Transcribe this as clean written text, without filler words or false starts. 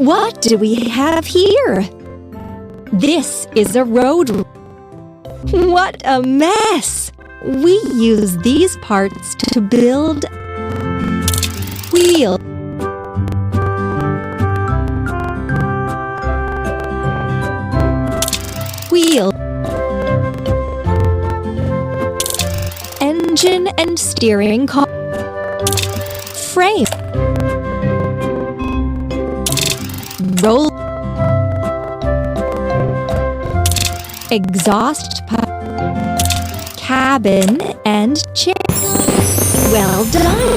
What do we have here? This is a road. What a mess! We use these parts to build wheel, engine and steering frame, roll, exhaust pipe, cabin and chair. Well done!